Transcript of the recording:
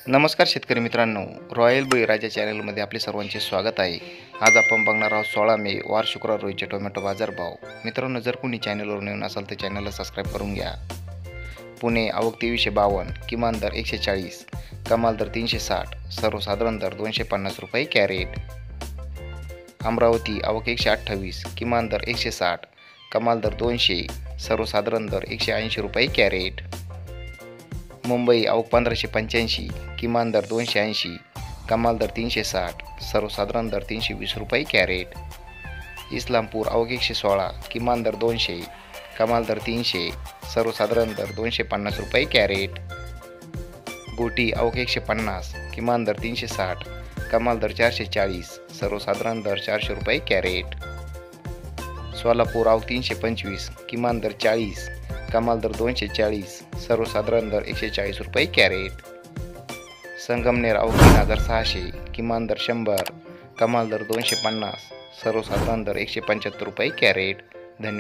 नमस्कार शेतकरी मित्रांनो, रॉयल बळीराजा चॅनलमध्ये आपले सर्वांचे स्वागत आहे. आज आपण बघणार आहोत 16 मे वार शुक्रवार रोजीचे टोमॅटो बाजारभाव. मित्रांनो, जर कोणी चॅनलवर नवीन असाल तर चॅनलला सबस्क्राईब करून घ्या. पुणे आवक 2352, किमान दर 140, कमाल दर 360, सर्वसाधारण दर 250 रुपये कॅरेट. अमरावती आवक 128, किमान दर 160, कमाल दर 200, सर्वसाधारण दर 180 रुपये कॅरेट. मुंबई आवक 1585, किमान दर 280, कमाल दर 360, सर्वसाधारण दर 320 रुपये कॅरेट. इस्लामपूर आवक 116, किमान दर 200, कमाल दर 300, सर्वसाधारण दर 250 रुपये कॅरेट. गोटी आवक 150, किमान दर 360, कमाल दर 440, सर्वसाधारण दर 400 रुपये कॅरेट. सोलापूर आवक 325, किमान दर 40, कमाल दर 240, सर्वसाधारण दर 140 रुपये कॅरेट. संगमनेर आवक 3600, किमान दर 100, कमाल दर 250, सर्वसाधारण दर 175 रुपये कॅरेट. धन्यवाद.